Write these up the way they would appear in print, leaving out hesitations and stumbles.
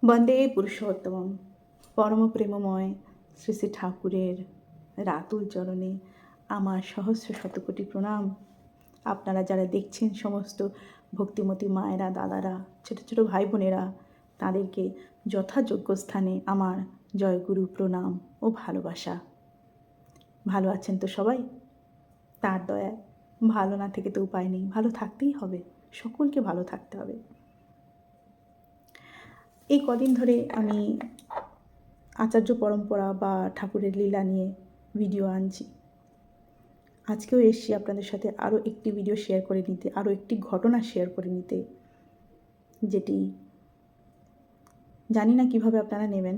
বন্দে পুরুষোত্তমম। পরম প্রেমময় শ্রী শ্রী ঠাকুরের রাতুল চরণে আমার সহস্র শতকোটি প্রণাম। আপনারা যারা দেখছেন সমস্ত ভক্তিমতী মায়েরা, দাদারা, ছোটো ছোটো ভাই বোনেরা, তাদেরকে যথাযোগ্য স্থানে আমার জয়গুরু প্রণাম ও ভালোবাসা। ভালো আছেন তো সবাই? তার দয়া, ভালো না থেকে তো উপায় নেই, ভালো থাকতেই হবে, সকলকে ভালো থাকতে হবে। এই কদিন ধরে আমি আচার্য পরম্পরা বা ঠাকুরের লীলা নিয়ে ভিডিও আনছি। আজকেও এসছি আপনাদের সাথে আরও একটি ভিডিও শেয়ার করে নিতে, আরও একটি ঘটনা শেয়ার করে নিতে, যেটি জানি না কিভাবে আপনারা নেবেন,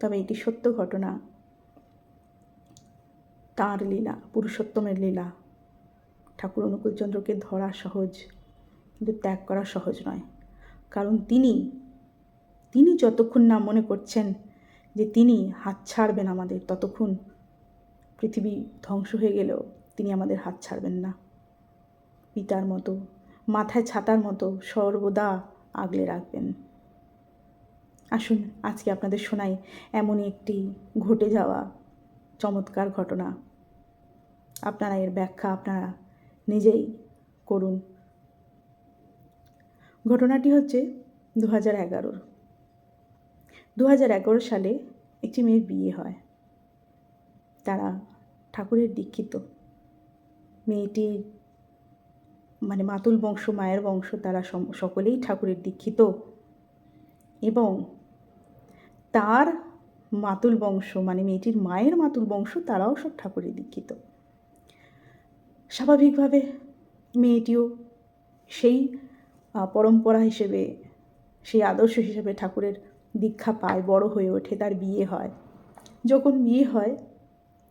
তবে এটি সত্য ঘটনা। তাঁর লীলা, পুরুষোত্তমের লীলা। ঠাকুর অনুকূলচন্দ্রকে ধরা সহজ, কিন্তু ত্যাগ করা সহজ নয়। কারণ তিনি যতক্ষণ না মনে করছেন যে তিনি হাত ছাড়বেন আমাদের, ততক্ষণ পৃথিবী ধ্বংস হয়ে গেলেও তিনি আমাদের হাত ছাড়বেন না। পিতার মতো, মাথায় ছাতার মতো সর্বদা আগলে রাখবেন। আসুন আজকে আপনাদের শোনাই এমনই একটি ঘটে যাওয়া চমৎকার ঘটনা। আপনারা এর ব্যাখ্যা আপনারা নিজেই করুন। ঘটনাটি হচ্ছে 2011 সালে একটি মেয়ের বিয়ে হয়। তারা ঠাকুরের দীক্ষিত। মেয়েটির মানে মাতুল বংশ, মায়ের বংশ, তারা সকলেই ঠাকুরের দীক্ষিত, এবং তার মাতুল বংশ মানে মেয়েটির মায়ের মাতুল বংশ, তারাও সব ঠাকুরের দীক্ষিত। স্বাভাবিকভাবে মেয়েটিও সেই পরম্পরা হিসেবে, সেই আদর্শ হিসেবে ঠাকুরের দীক্ষা পায়, বড় হয়ে ওঠে, তার বিয়ে হয়। যখন বিয়ে হয়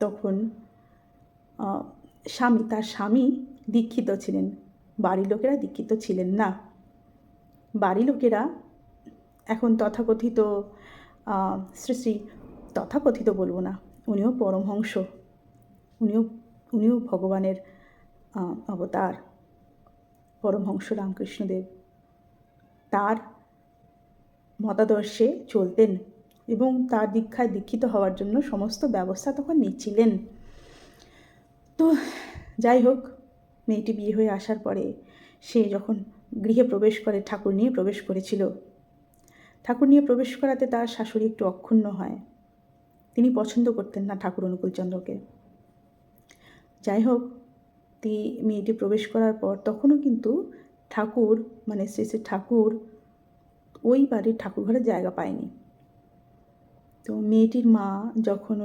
তখন তার স্বামী দীক্ষিত ছিলেন, বাড়ির লোকেরা দীক্ষিত ছিলেন না। বাড়ি লোকেরা এখন তথাকথিত শ্রী তথাকথিত বলবো না, উনিও পরমহংস, উনিও ভগবানের অবতার, পরমহংস রামকৃষ্ণদেব। তার মতাদর্শে চলতেন এবং তার দীক্ষায় দীক্ষিত হওয়ার জন্য সমস্ত ব্যবস্থা তখন নিচ্ছিলেন। তো যাই হোক, মেয়েটি বিয়ে হয়ে আসার পরে সে যখন গৃহে প্রবেশ করে, ঠাকুর নিয়ে প্রবেশ করেছিল। ঠাকুর নিয়ে প্রবেশ করাতে তার শাশুড়ি একটু অক্ষুণ্ণ হয়। তিনি পছন্দ করতেন না ঠাকুর অনুকূলচন্দ্রকে। যাই হোক, মেয়েটি প্রবেশ করার পর তখনও কিন্তু ঠাকুর মানে শ্রী শ্রী ঠাকুর ওই বাড়ির ঠাকুর ঘরে জায়গা পায়নি। তো মেয়েটির মা যখন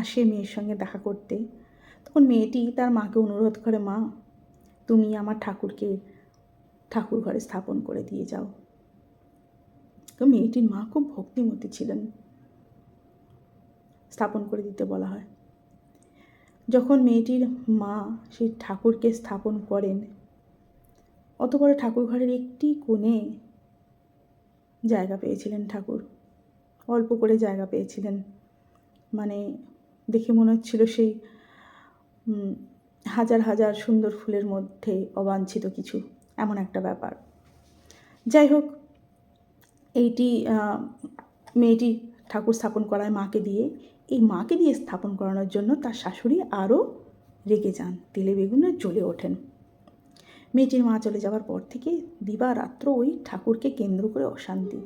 আসে মেয়ের সঙ্গে দেখা করতে, তখন মেয়েটি তার মাকে অনুরোধ করে, মা তুমি আমার ঠাকুরকে ঠাকুর ঘরে স্থাপন করে দিয়ে যাও। তো মেয়েটির মা খুব ভক্তিমতী ছিলেন, স্থাপন করে দিতে বলা হয়। যখন মেয়েটির মা সেই ঠাকুরকে স্থাপন করেন, অত বড় ঠাকুর ঘরের একটি কোণে জায়গা পেয়েছিলেন ঠাকুর, অল্প করে জায়গা পেয়েছিলেন। মানে দেখে মনে হচ্ছিল সেই হাজার হাজার সুন্দর ফুলের মধ্যে অবাঞ্ছিত কিছু, এমন একটা ব্যাপার। যাই হোক, মেয়েটি ঠাকুর স্থাপন করায় মাকে দিয়ে স্থাপন করানোর জন্য তার শাশুড়ি আরও রেগে যান, তেলে বেগুনে জ্বলে ওঠেন। মেয়েটির মা চলে যাওয়ার পর থেকে দিবারাত্র ওই ঠাকুরকে কেন্দ্র করে অশান্তি।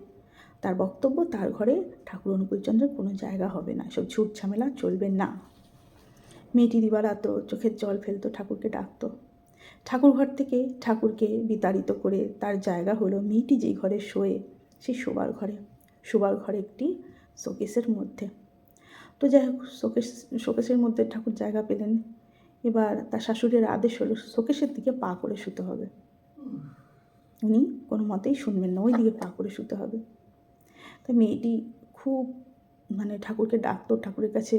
তার বক্তব্য, তার ঘরে ঠাকুর অনুকূলচন্দ্রের কোনো জায়গা হবে না, সব ঝুট ঝামেলা চলবে না। মেয়েটি দিবারাত্র চোখের জল ফেলতো, ঠাকুরকে ডাকতো। ঠাকুর ঘর থেকে ঠাকুরকে বিতাড়িত করে তার জায়গা হলো মেয়েটি যেই ঘরে শোয়ে, সেই শোবার ঘরে একটি শোকেসের মধ্যে। তো যাই হোক, শোকেসের মধ্যে ঠাকুর জায়গা পেলেন। এবার তার শাশুড়ির আদেশ হলো শোকেসের দিকে পা করে শুতে হবে। উনি কোনো মতেই শুনবেন না, ওই দিকে পা করে শুতে হবে। তাই মেয়েটি খুব ঠাকুরকে ডাকতো, ঠাকুরের কাছে,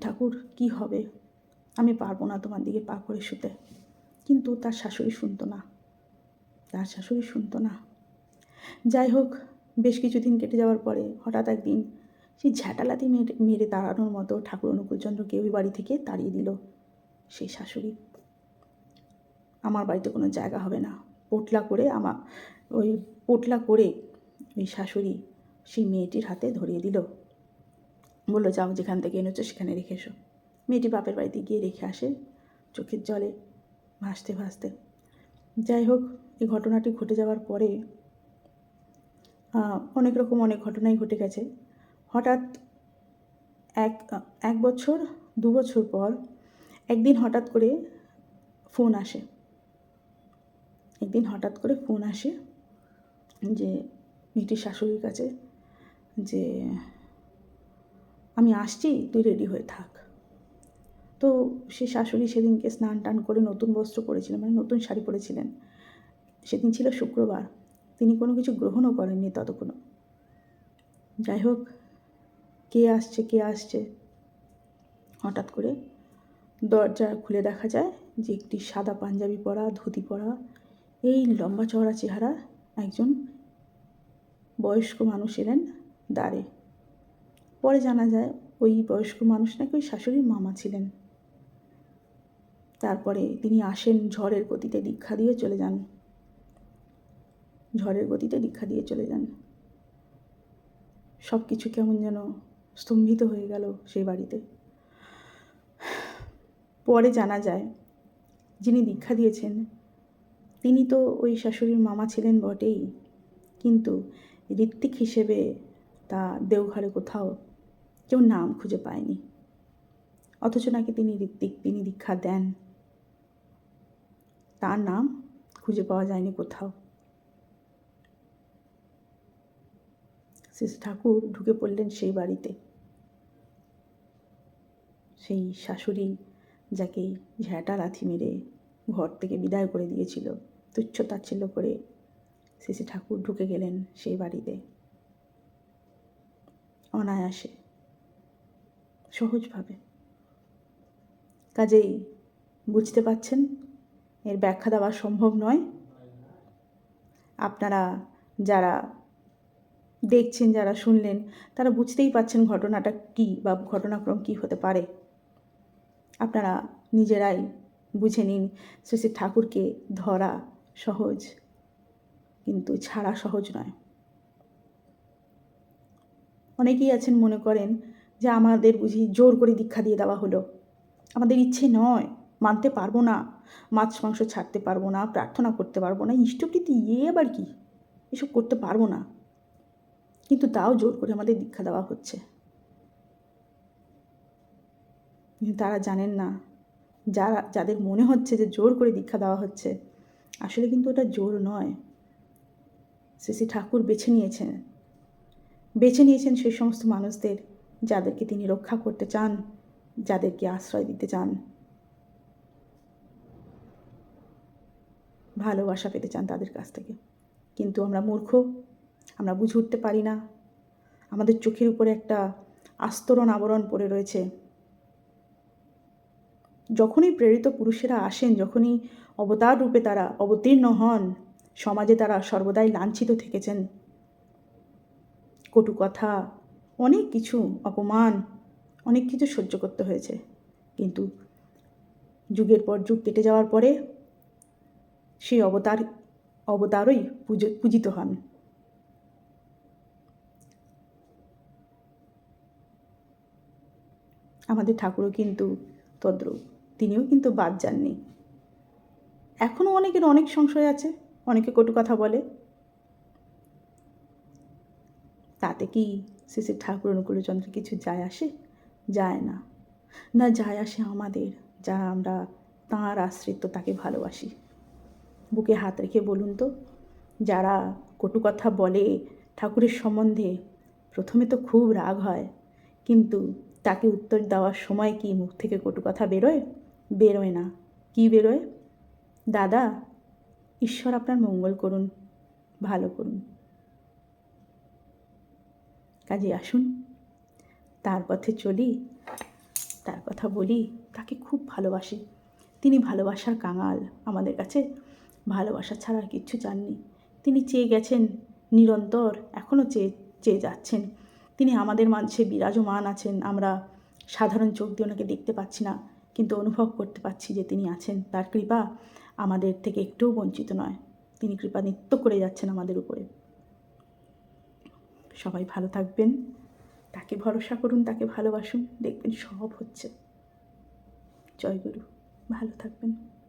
ঠাকুর কি হবে, আমি পারবো না তোমার দিকে পা করে শুতে। কিন্তু তার শাশুড়ি শুনতো না। যাই হোক, বেশ কিছুদিন কেটে যাওয়ার পরে হঠাৎ একদিন সেই ঝ্যাঁটালাতি মেরে তাড়ানোর মতো ঠাকুর অনুকূলচন্দ্রকে ওই বাড়ি থেকে তাড়িয়ে দিল সেই শাশুড়ি। আমার বাড়িতে কোনো জায়গা হবে না, পোটলা করে ওই শাশুড়ি সেই মেয়েটির হাতে ধরিয়ে দিল, বললো যাও, যেখান থেকে এনেছো সেখানে রেখে এসো। মেয়েটি বাপের বাড়িতে গিয়ে রেখে আসে চোখের জলে ভাসতে ভাসতে। যাই হোক, এই ঘটনাটি ঘটে যাওয়ার পরে অনেক রকম অনেক ঘটনাই ঘটে গেছে। হঠাৎ এক বছর 2 বছর পর একদিন হঠাৎ করে ফোন আসে। যে মেয়েটির শাশুড়ির কাছে, যে আমি আসছি, তুই রেডি হয়ে থাক। তো সে শাশুড়ি সেদিনকে স্নান টান করে নতুন বস্ত্র পরেছিলেন, মানে নতুন শাড়ি পরেছিলেন। সেদিন ছিল শুক্রবার, তিনি কোনো কিছু গ্রহণও করেননি ততক্ষণও। যাই হোক, কে আসছে হঠাৎ করে দরজা খুলে দেখা যায় যে একটি সাদা পাঞ্জাবি পরা, ধুতি পরা, এই লম্বা চওড়া চেহারা একজন বয়স্ক মানুষ এলেন দ্বারে। পরে জানা যায় ওই বয়স্ক মানুষ নাকি ওই শাশুড়ির মামা ছিলেন। তারপরে তিনি আসেন, ঝড়ের গতিতে দীক্ষা দিয়ে চলে যান। সব কিছু কেমন যেন স্তম্ভিত হয়ে গেল সেই বাড়িতে। পরে জানা যায় যিনি দীক্ষা দিয়েছেন তিনি তো ওই শাশুড়ির মামা ছিলেন বটেই, কিন্তু ঋত্বিক হিসেবে তা দেওঘরে কোথাও কেউ নাম খুঁজে পায়নি। অথচ নাকি তিনি ঋত্বিক, তিনি দীক্ষা দেন, তার নাম খুঁজে পাওয়া যায়নি কোথাও। শ্রী ঠাকুর ঢুকে পড়লেন সেই বাড়িতে। সেই শাশুড়ি যাকে ঝ্যাঁটা লাথি মেরে ঘর থেকে বিদায় করে দিয়েছিল, তুচ্ছ তাচ্ছিল্য করে শ্রী ঠাকুর ঢুকে গেলেন সেই বাড়িতে অনায়াসে, সহজভাবে। কাজেই বুঝতে পারছেন এর ব্যাখ্যা দেওয়া সম্ভব নয়। আপনারা যারা দেখছেন, যারা শুনলেন, তারা বুঝতেই পারছেন ঘটনাটা কী বা ঘটনাক্রম কী হতে পারে। আপনারা নিজেরাই বুঝে নিন। শ্রী শ্রী ঠাকুরকে ধরা সহজ, কিন্তু ছাড়া সহজ নয়। অনেকেই আছেন মনে করেন যে আমাদের বুঝি জোর করে দীক্ষা দিয়ে দেওয়া হলো, আমাদের ইচ্ছে নয়, মানতে পারবো না, মাছ মাংস ছাড়তে পারবো না, প্রার্থনা করতে পারবো না, ইষ্টপ্রীতি আবার কি, এসব করতে পারবো না, কিন্তু তাও জোর করে আমাদের দীক্ষা দেওয়া হচ্ছে। কিন্তু তারা জানেন না, যাদের মনে হচ্ছে যে জোর করে দীক্ষা দেওয়া হচ্ছে, আসলে কিন্তু ওটা জোর নয়। শ্রী শ্রী ঠাকুর বেছে নিয়েছেন সেই সমস্ত মানুষদের যাদেরকে তিনি রক্ষা করতে চান, যাদেরকে আশ্রয় দিতে চান, ভালোবাসা পেতে চান তাদের কাছ থেকে। কিন্তু আমরা মূর্খ, আমরা বুঝে উঠতে পারি না। আমাদের চোখের উপরে একটা আস্তরণ আবরণ পড়ে রয়েছে। যখনই প্রেরিত পুরুষেরা আসেন, যখনই অবতার রূপে তারা অবতীর্ণ হন, সমাজে তারা সর্বদাই লাঞ্ছিত থেকেছেন। কটু কথা, অনেক কিছু, অপমান, অনেক কিছু সহ্য করতে হয়েছে। কিন্তু যুগের পর যুগ কেটে যাওয়ার পরে সেই অবতারই পূজিত হন। আমাদের ঠাকুরও কিন্তু তদ্রূপ, তিনিও কিন্তু বাদ যাননি। এখনও অনেকের অনেক সংশয় আছে, অনেকে কটু কথা বলে। তাতে কি শ্রী শ্রী ঠাকুর অনুকূলচন্দ্র কিছু যায় আসে? যায় না। না যায় আসে আমাদের, যারা আমরা তাঁর আশ্রিত, তাকে ভালোবাসি। বুকে হাত রেখে বলুন তো, যারা কটু কথা বলে ঠাকুরের সম্বন্ধে, প্রথমে তো খুব রাগ হয়, কিন্তু তাকে উত্তর দেওয়ার সময় কি মুখ থেকে কটু কথা বেরোয় না। কি বেরোয়? দাদা, ঈশ্বর আপনার মঙ্গল করুন, ভালো করুন। কাজে আসুন, তার পথে চলি, তার কথা বলি, তাকে খুব ভালোবাসি। তিনি ভালোবাসার কাঙাল, আমাদের কাছে ভালোবাসা ছাড়া আর কিচ্ছু চাননি। তিনি চেয়ে গেছেন নিরন্তর, এখনও চেয়ে যাচ্ছেন। তিনি আমাদের মাঝে বিরাজমান আছেন। আমরা সাধারণ চোখ দিয়ে ওনাকে দেখতে পাচ্ছি না, কিন্তু অনুভব করতে পারছি যে তিনি আছেন। তার কৃপা আমাদের থেকে একটুও বঞ্চিত নয়। তিনি কৃপা নিত্য করে যাচ্ছেন আমাদের উপরে। সবাই ভালো থাকবেন, তাকে ভরসা করুন, তাকে ভালোবাসুন, দেখবেন সব হচ্ছে। জয় গুরু, ভালো থাকবেন।